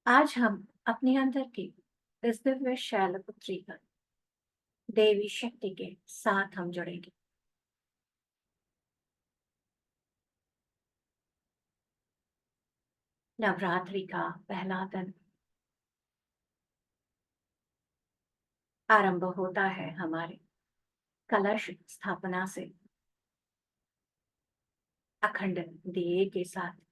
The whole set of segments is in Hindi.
आज हम अपने अंदर की इस दिव्य शैलपुत्री का देवी शक्ति के साथ हम जुड़ेंगे। नवरात्रि का पहला दिन आरंभ होता है हमारे कलश स्थापना से, अखंड दिए के साथ,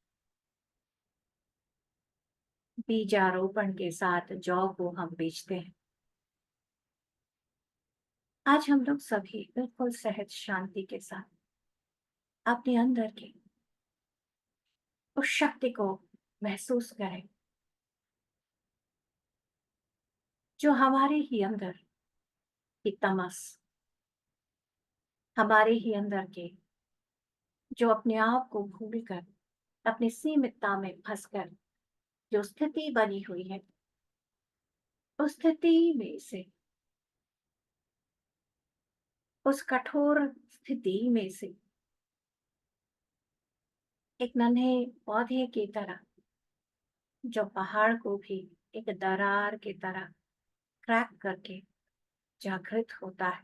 बीजारोपण के साथ जौ को हम बेचते हैं। आज हम लोग सभी बिल्कुल सहज शांति के साथ अपने अंदर की उस शक्ति को महसूस करें जो हमारे ही अंदर की तमस, हमारे ही अंदर के जो अपने आप को भूलकर अपनी सीमितता में फंसकर जो स्थिति बनी हुई है, उस स्थिति में से, उस कठोर स्थिति में से एक नन्हे पौधे की तरह जो पहाड़ को भी एक दरार की तरह क्रैक करके जागृत होता है,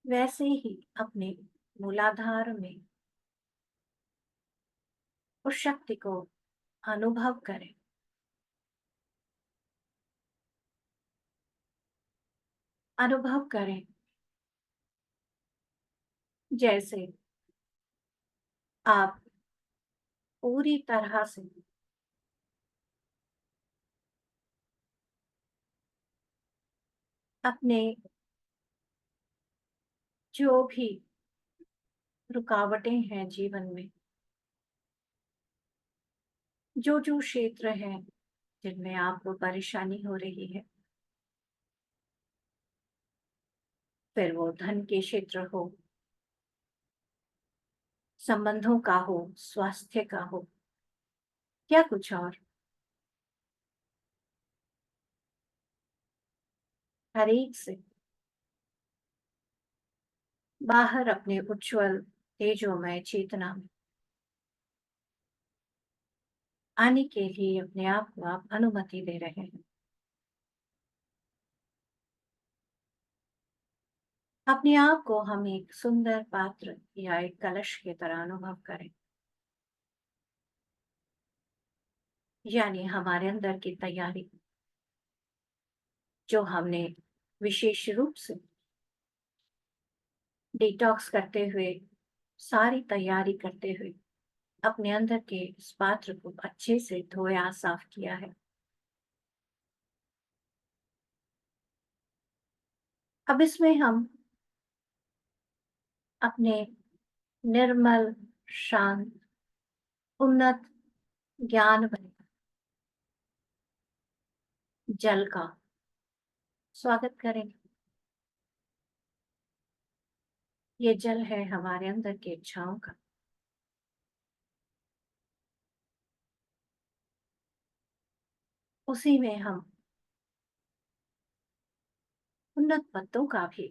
वैसे ही अपने मूलाधार में उस शक्ति को अनुभव करें। अनुभव करें जैसे आप पूरी तरह से अपने जो भी रुकावटें हैं जीवन में, जो जो क्षेत्र हैं जिनमें आपको परेशानी हो रही है, फिर वो धन के क्षेत्र हो, संबंधों का हो, स्वास्थ्य का हो या कुछ और, हर एक से बाहर अपने उज्जवल तेजोमय चेतना में आने के लिए अपने आप को आप अनुमति दे रहे हैं। अपने आप को हम एक सुंदर पात्र या एक कलश की तरह अनुभव करें, यानी हमारे अंदर की तैयारी जो हमने विशेष रूप से डिटॉक्स करते हुए, सारी तैयारी करते हुए अपने अंदर के इस पात्र को अच्छे से धोया साफ किया है। अब इसमें हम अपने निर्मल, शांत, उन्नत, ज्ञान भरे जल का स्वागत करेंगे। ये जल है हमारे अंदर की इच्छाओं का, उसी में हम उन्नत पत्तों का भी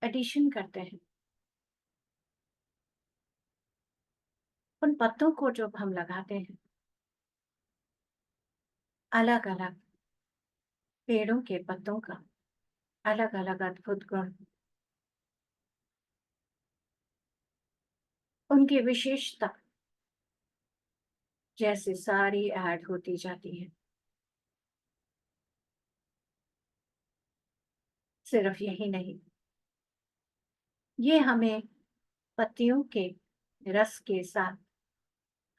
एडिशन करते हैं। उन पत्तों को जब हम लगाते हैं, अलग अलग पेड़ों के पत्तों का अलग अलग अद्भुत गुण, उनकी विशेषता जैसे सारी ऐड होती जाती है। सिर्फ यही नहीं, ये हमें पत्तियों के रस के साथ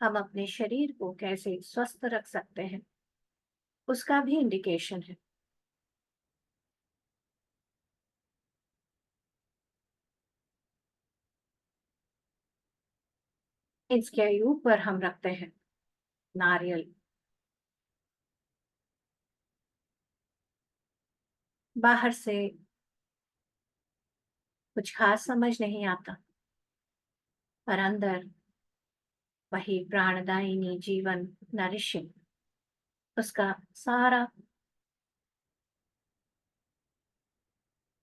हम अपने शरीर को कैसे स्वस्थ रख सकते हैं, उसका भी इंडिकेशन है। इसके ऊपर हम रखते हैं नारियल। बाहर से कुछ खास समझ नहीं आता, पर अंदर वही प्राणदायिनी जीवन नरिशिंग उसका सारा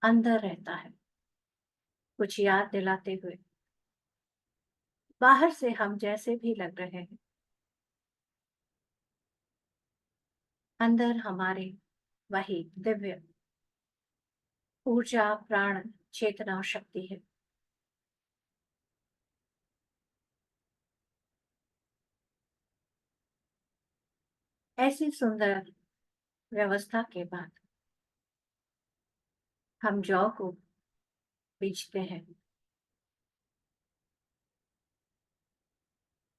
अंदर रहता है, कुछ याद दिलाते हुए। बाहर से हम जैसे भी लग रहे हैं, अंदर हमारे वही दिव्य ऊर्जा, प्राण, चेतना और शक्ति है। ऐसी सुंदर व्यवस्था के बाद हम जौ को बीजते हैं,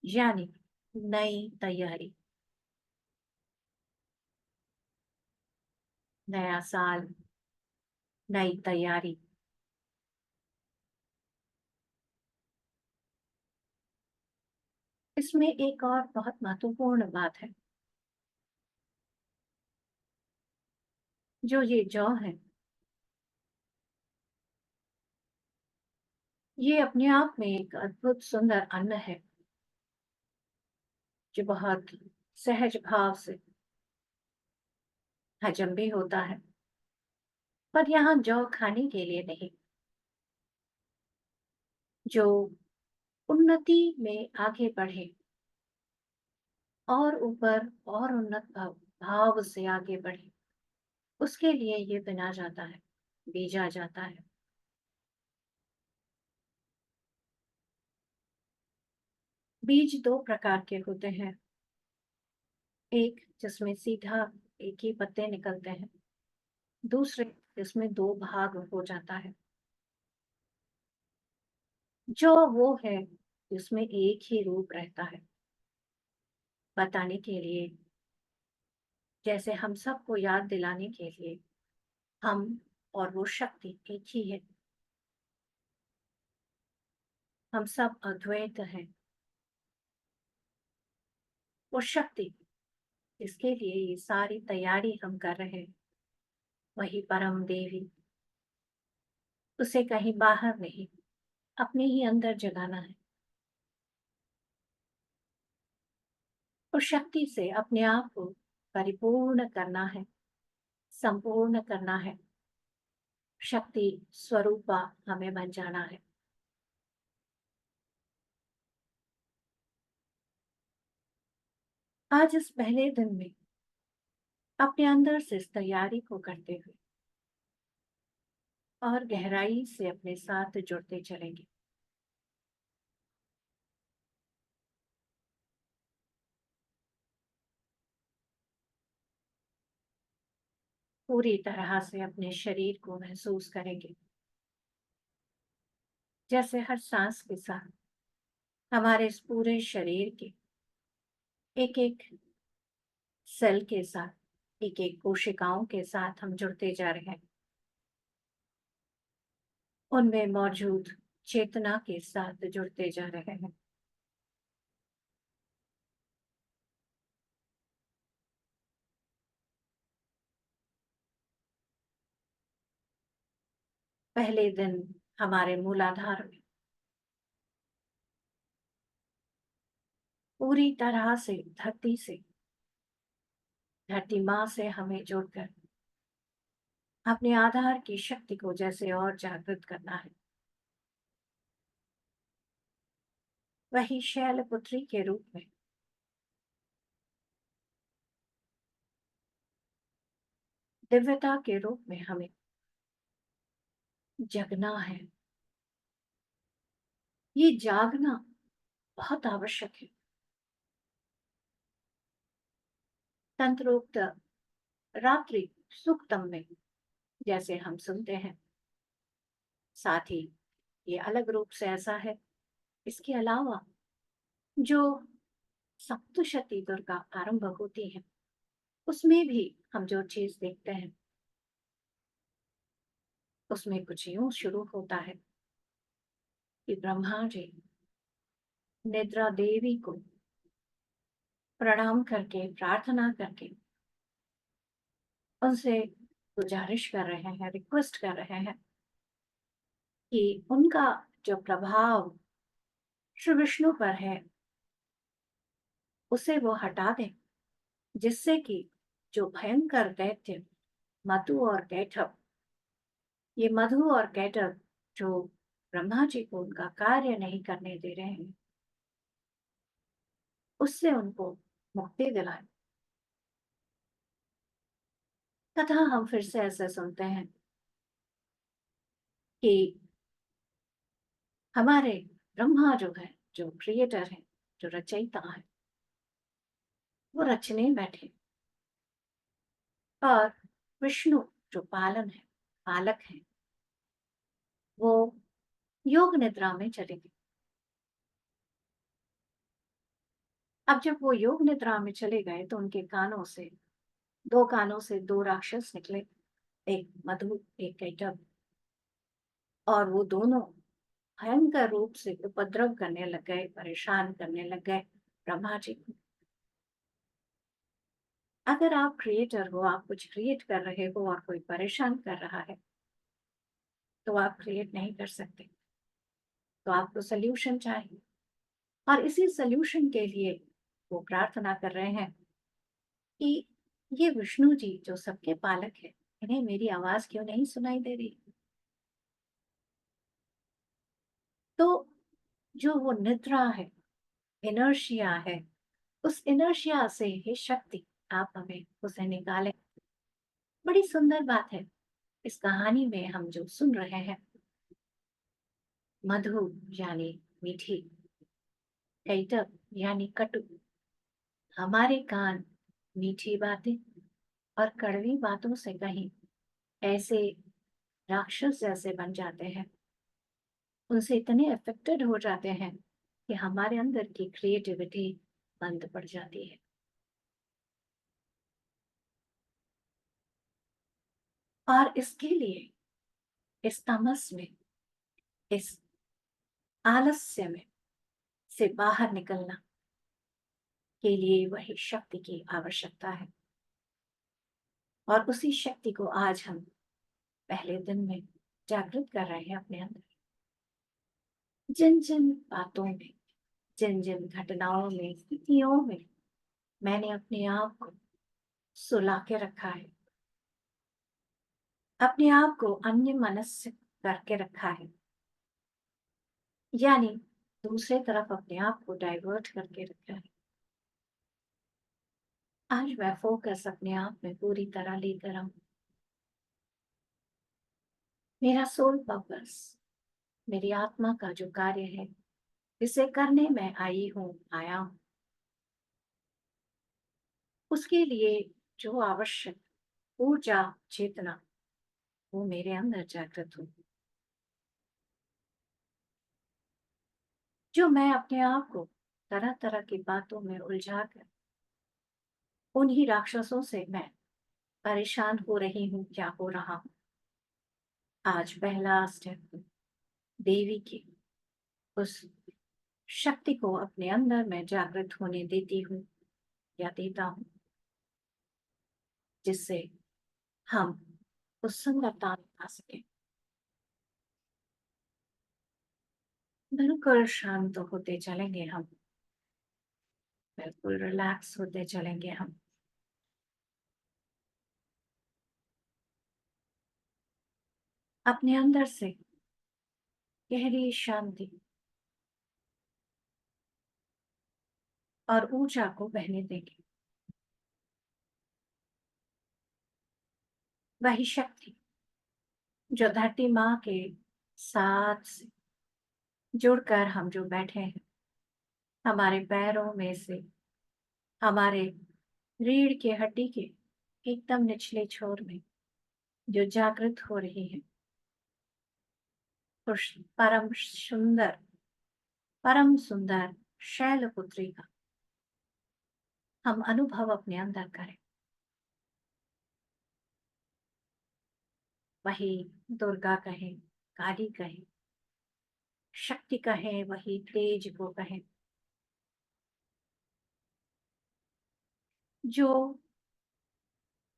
यानी नई तैयारी, नया साल, नई तैयारी। इसमें एक और बहुत महत्वपूर्ण बात है। जो ये जौ है, ये अपने आप में एक अद्भुत सुंदर अन्न है, जो बहुत सहज भाव से हजम भी होता है। पर यहाँ जौ खाने के लिए नहीं, जो उन्नति में आगे बढ़े और ऊपर और उन्नत भाव से आगे बढ़े, उसके लिए ये बिना जाता है, बीजा जाता है। बीज दो प्रकार के होते हैं। एक जिसमें सीधा एक ही पत्ते निकलते हैं, दूसरे जिसमें दो भाग हो जाता है। जो वो है जिसमें एक ही रूप रहता है, बताने के लिए, जैसे हम सबको याद दिलाने के लिए, हम और वो शक्ति एक ही है। हम सब अद्वैत हैं। वो शक्ति जिसके लिए ये सारी तैयारी हम कर रहे हैं, वही परम देवी। उसे कहीं बाहर नहीं, अपने ही अंदर जगाना है। उस शक्ति से अपने आप को परिपूर्ण करना है, संपूर्ण करना है। शक्ति स्वरूपा हमें बन जाना है। आज इस पहले दिन में अपने अंदर से इस तैयारी को करते हुए और गहराई से अपने साथ जुड़ते चलेंगे। पूरी तरह से अपने शरीर को महसूस करेंगे, जैसे हर सांस के साथ हमारे इस पूरे शरीर के एक एक सेल के साथ, एक एक कोशिकाओं के साथ हम जुड़ते जा रहे हैं। उनमें मौजूद चेतना के साथ जुड़ते जा रहे हैं। पहले दिन हमारे मूलाधार में पूरी तरह से धरती से, धरती माँ से हमें जोड़कर अपने आधार की शक्ति को जैसे और जागृत करना है। वही शैलपुत्री के रूप में दिव्यता के रूप में हमें जगना है। ये जागना बहुत आवश्यक है। तंत्रोक्त रात्रि सुक्तम में जैसे हम सुनते हैं, साथ ही ये अलग रूप से ऐसा है। इसके अलावा जो सप्तशती दुर्गा आरंभ होती है, उसमें भी हम जो चीज देखते हैं, उसमें कुछ यूं शुरू होता है कि ब्रह्मा जी निद्रा देवी को प्रणाम करके, प्रार्थना करके उनसे गुजारिश कर रहे हैं, रिक्वेस्ट कर रहे हैं कि उनका जो प्रभाव श्री विष्णु पर है, उसे वो हटा दें, जिससे कि जो भयंकर दैत्य मधु और कैटभ, ये मधु और कैटभ जो ब्रह्मा जी को उनका कार्य नहीं करने दे रहे हैं, उससे उनको मुक्ति दिलाए। तथा हम फिर से ऐसा सुनते हैं कि हमारे ब्रह्मा जो है, जो क्रिएटर है, जो रचयिता है, वो रचने बैठे और विष्णु जो पालक है, वो योग निद्रा में चले गए। अब जब वो योग निद्रा में चले गए तो उनके कानों से, दो कानों से दो राक्षस निकले, एक मधु, एक कैटभ, और वो दोनों भयंकर रूप से उपद्रव करने लग गए, परेशान करने लग गए ब्रह्मा जी को। अगर आप क्रिएटर हो, आप कुछ क्रिएट कर रहे हो और कोई परेशान कर रहा है, तो आप क्रिएट नहीं कर सकते। तो आपको सल्यूशन चाहिए, और इसी सल्यूशन के लिए वो प्रार्थना कर रहे हैं कि ये विष्णु जी जो सबके पालक है, इन्हें मेरी आवाज क्यों नहीं सुनाई दे रही। तो जो वो निद्रा है, इनर्शिया है, उस इनर्शिया से ही शक्ति, आप हमें उसे निकालें। बड़ी सुंदर बात है इस कहानी में हम जो सुन रहे हैं। मधु यानी मीठी, कैटभ यानी कटु। हमारे कान मीठी बातें और कड़वी बातों से कहीं ऐसे राक्षस जैसे बन जाते हैं, उनसे इतने अफेक्टेड हो जाते हैं कि हमारे अंदर की क्रिएटिविटी बंद पड़ जाती है। और इसके लिए इस तमस में, इस आलस्य में से बाहर निकलना के लिए वही शक्ति की आवश्यकता है। और उसी शक्ति को आज हम पहले दिन में जागृत कर रहे हैं अपने अंदर। जिन जिन बातों में, जिन जिन घटनाओं में, स्थितियों में मैंने अपने आप को सुला के रखा है, अपने आप को अन्य मनस्य करके रखा है, यानी दूसरे तरफ अपने आप को डाइवर्ट करके रखा है, आज मैं फोकस अपने आप में पूरी तरह लेकर आऊं। मेरा सोल पर्पस, मेरी आत्मा का जो कार्य है, जिसे करने मैं आया हूं, उसके लिए जो आवश्यक ऊर्जा, चेतना, वो मेरे अंदर जागृत हो। जो मैं अपने आप को तरह तरह की बातों में उलझा कर उन्हीं राक्षसों से मैं परेशान हो रही हूँ, क्या हो रहा हूँ। आज पहला स्टेप देवी की उस शक्ति को अपने अंदर मैं जागृत होने देती हूँ या देता हूँ, जिससे हम उस सुंदरता में आ सके। बिल्कुल शांत होते चलेंगे हम, बिल्कुल रिलैक्स होते चलेंगे हम। अपने अंदर से गहरी शांति और ऊर्जा को बहने देंगे। वही शक्ति जो धरती माँ के साथ से जुड़कर हम जो बैठे हैं, हमारे पैरों में से, हमारे रीढ़ की हड्डी के एकदम निचले छोर में जो जागृत हो रही है, उस परम सुंदर शैलपुत्री का हम अनुभव अपने अंदर करें। वही दुर्गा कहें, काली कहें, शक्ति कहें, वही तेज को कहें, जो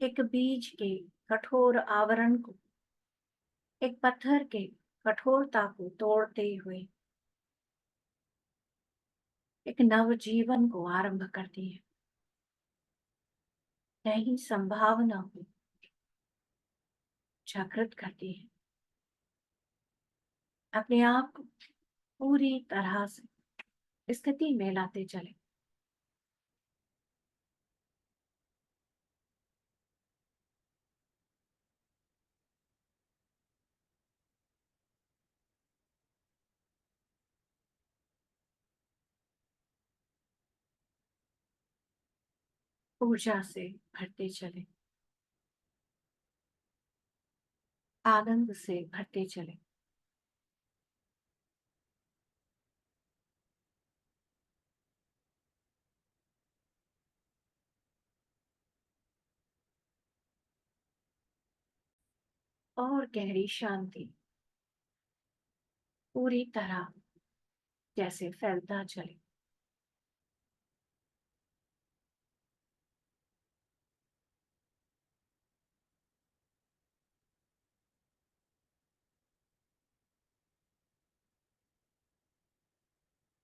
एक बीज के कठोर आवरण को, एक पत्थर के कठोरता को तोड़ते हुए एक नवजीवन को आरंभ करती है, नई संभावना को जागृत करती है। अपने आप को पूरी तरह से स्थिति में लाते चले। ऊर्जा से भरते चले, आनंद से भरते चले। और गहरी शांति पूरी तरह जैसे फैलता चले।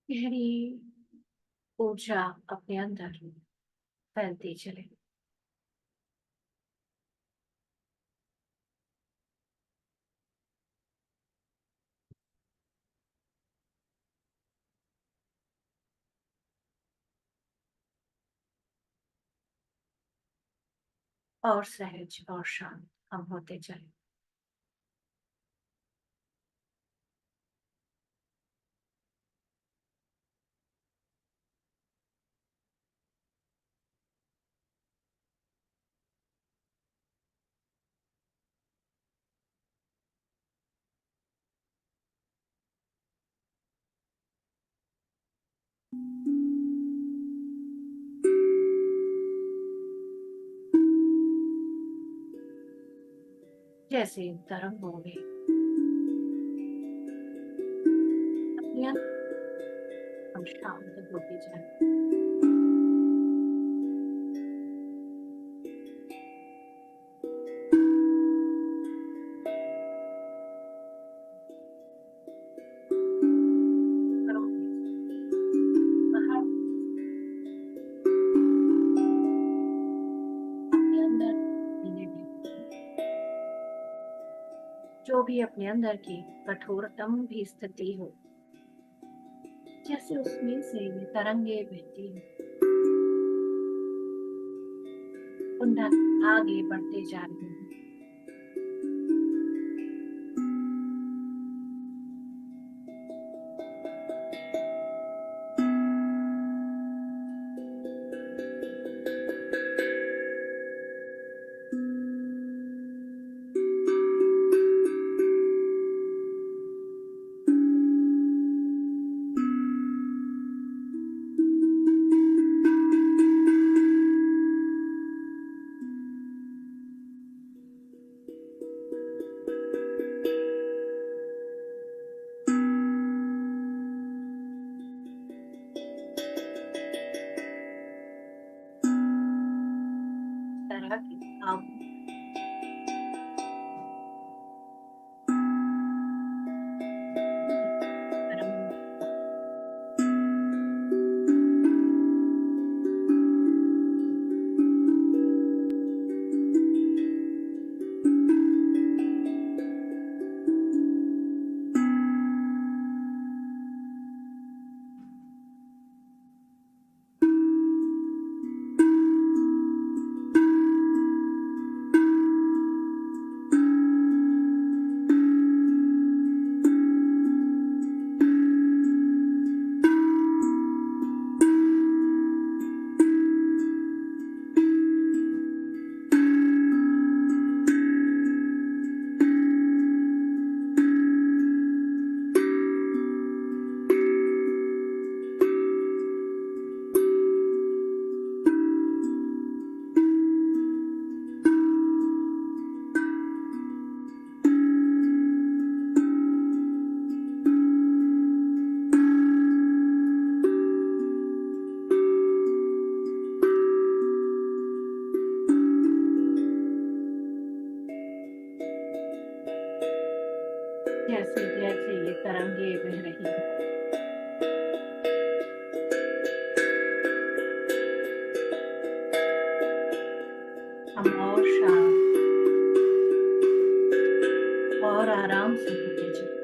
गहरी ऊर्जा अपने अंदर फैलती चले। और सहज और शांत हम होते चले। जैसे तरंगों में अपने अंदर हम शांत होते जाए। तरंगों में बाहर अपने अंदर धीरे धीरे जो भी अपने अंदर की कठोरतम भी स्थिति हो, जैसे उसमें से ये तरंगे बहती हैं, उन आगे बढ़ते जा रहे हैं। तरह की भाव तरंगों जैसे जैसे ये तरंगे बह रही हैं, हम और शांत और आराम से होते चले।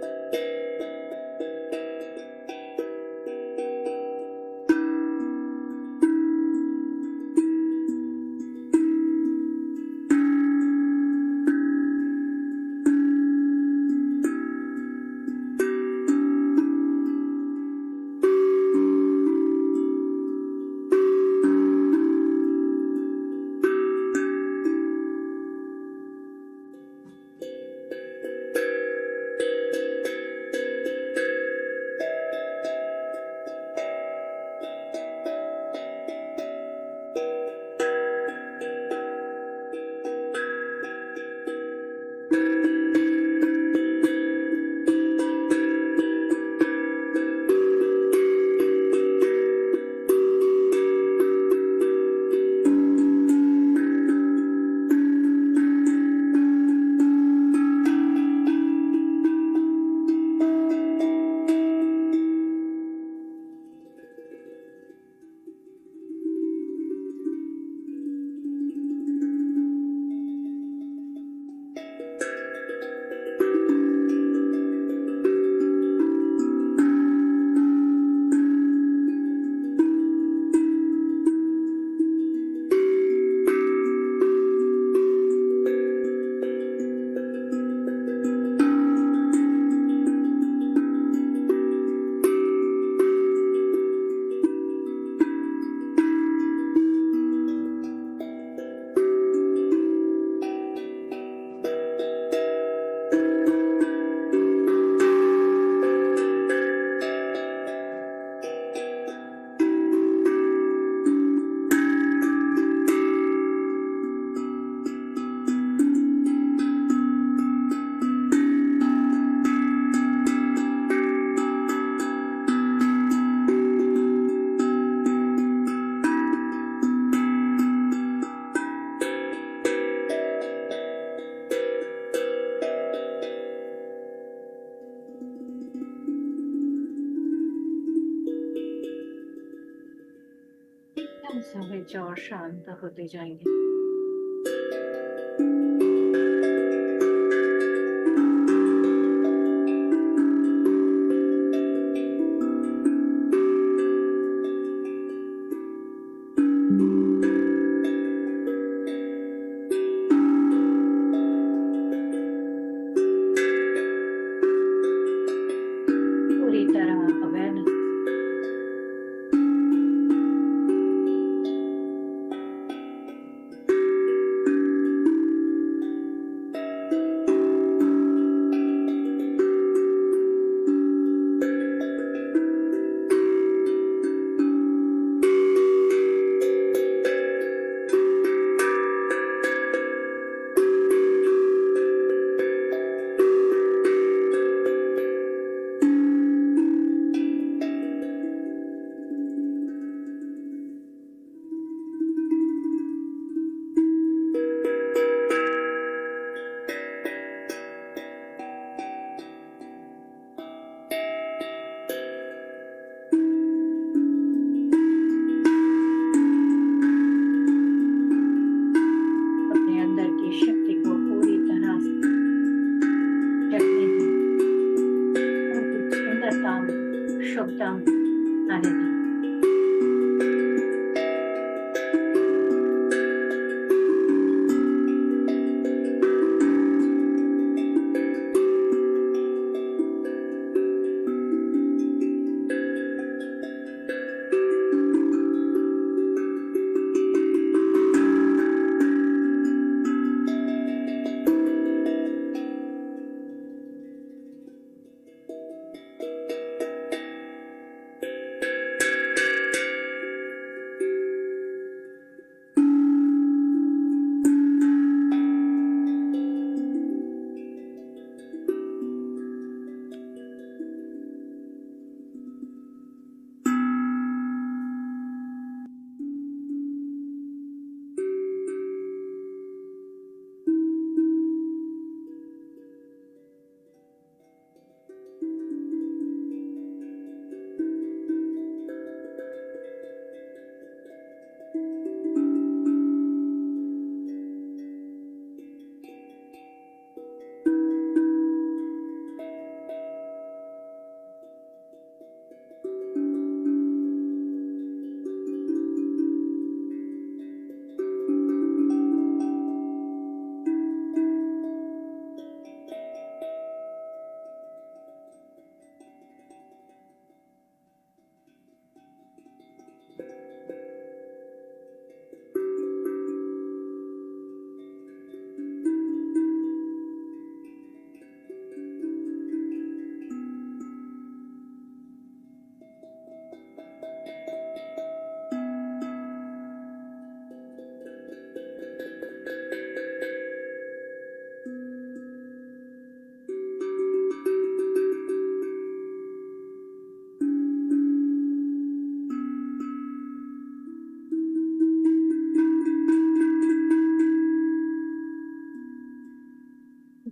सहज और शांत होते जाएंगे। पूरी तरह अवेयरनेस अपने अंदर की शक्ति को पूरी तरह से जगने दें और कुछ सुंदरता में, शुभता में आने दें।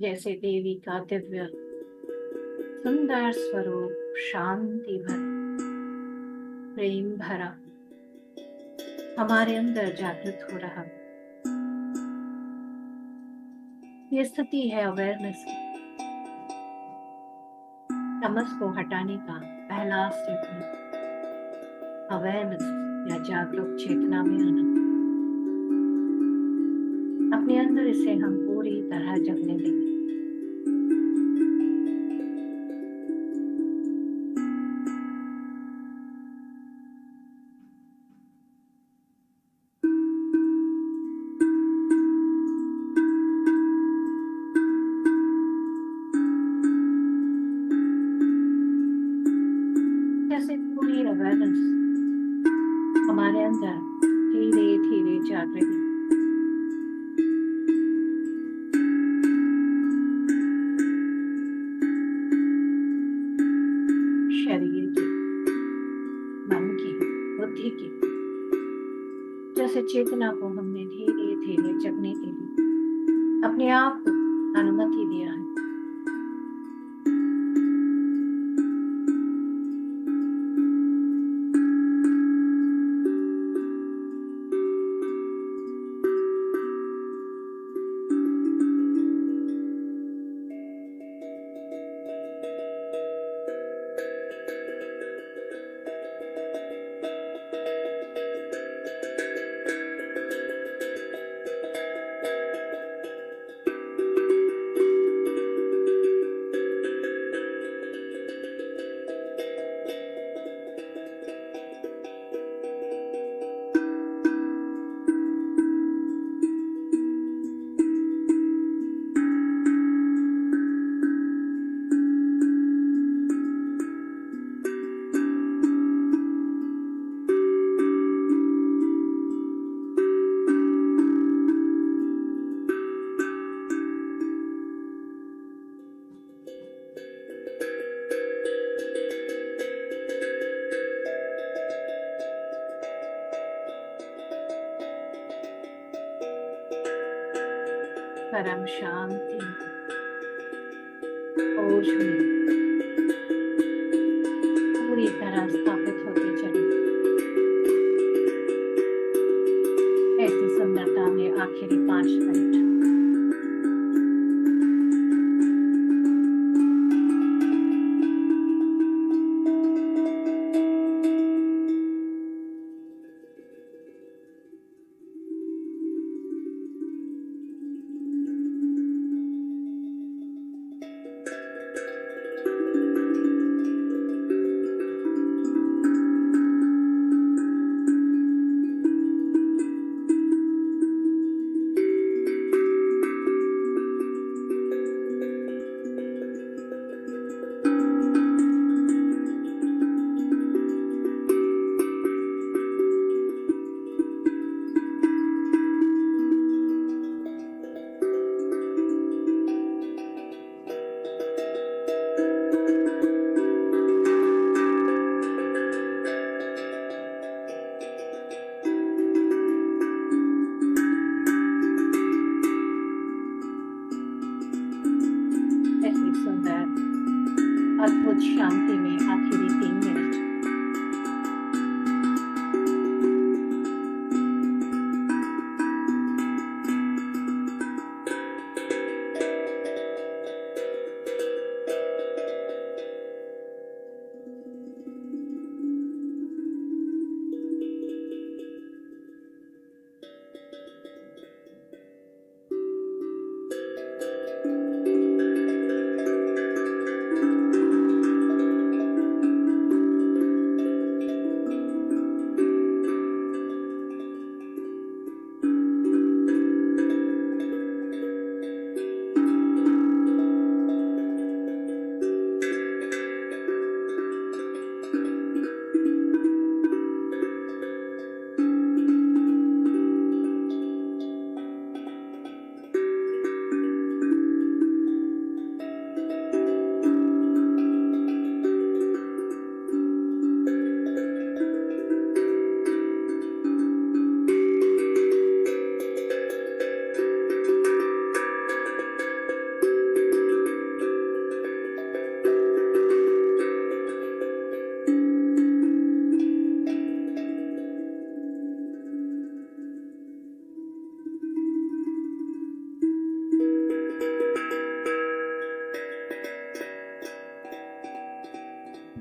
जैसे देवी का दिव्य सुंदर स्वरूप शांति भरा, प्रेम भरा हमारे अंदर जागृत हो रहा। ये स्थिति है अवेयरनेस की। तमस को हटाने का पहला स्टेप है अवेयरनेस या जागरूक चेतना में आना। अपने अंदर इसे हम पूरी तरह जगने देंगे। जैसे पूरी अवेयरनेस हमारे अंदर धीरे धीरे जाग रही है। शरीर की, मन की, बुद्धि की, जैसे चेतना को हमने धीरे धीरे जगने के लिए अपने आप को अनुमति दिया है। परम शांति ओज में पूरी तरह स्थापित होती चली। ऐसी सुंदरता में आखिरी 5 मिनट ऐसी सुंदर अद्भुत शांति में आखिरी 3 मिनट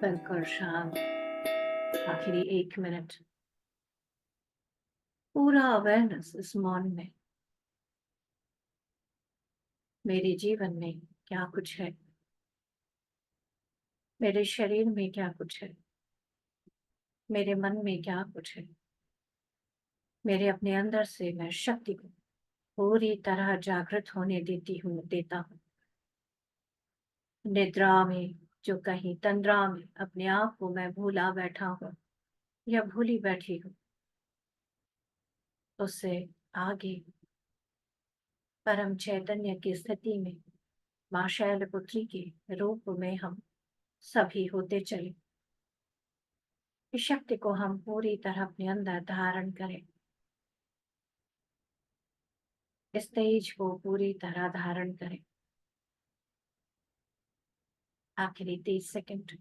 बिल्कुल शांत। आखिरी 1 मिनट पूरा अवेयरनेस इस मौन में। मेरे जीवन में क्या कुछ है, मेरे शरीर में क्या कुछ है, मेरे मन में क्या कुछ है। मेरे अपने अंदर से मैं शक्ति को पूरी तरह जागृत होने देता हूँ। निद्रा में जो कहीं तंद्रा में अपने आप को मैं भूला बैठा हूँ या भूली बैठी हूँ, उससे आगे परम चैतन्य की स्थिति में मां शैलपुत्री के रूप में हम सभी होते चले। इस शक्ति को हम पूरी तरह अपने अंदर धारण करें। इस तेज को पूरी तरह धारण करें। आखिरी 30 सेकंड।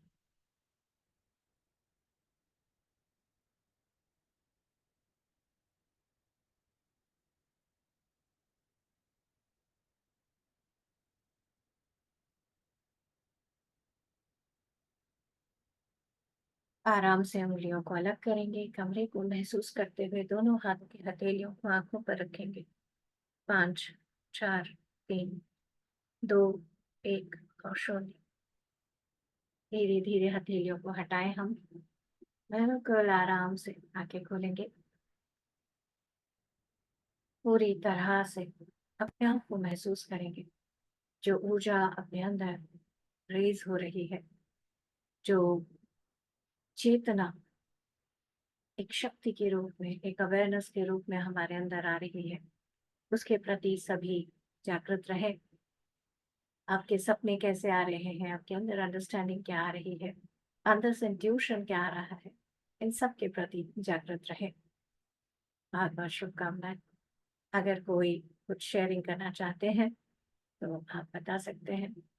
आराम से उंगलियों को अलग करेंगे। कमरे को महसूस करते हुए दोनों हाथों की हथेलियों को आंखों पर रखेंगे। 5, 4, 3, 2, 1 और 0। धीरे धीरे हथेलियों को हटाएं। हम बिल्कुल आराम से आंखें खोलेंगे। पूरी तरह से अपने आप को महसूस करेंगे। जो ऊर्जा अपने अंदर रेज हो रही है, जो चेतना एक शक्ति के रूप में, एक अवेयरनेस के रूप में हमारे अंदर आ रही है, उसके प्रति सभी जागृत रहे। आपके सपने कैसे आ रहे हैं, आपके अंदर अंडरस्टैंडिंग क्या आ रही है, अंदर से इंट्यूशन क्या आ रहा है, इन सब के प्रति जागृत रहे। बहुत बहुत शुभकामनाएं। अगर कोई कुछ शेयरिंग करना चाहते हैं तो आप बता सकते हैं।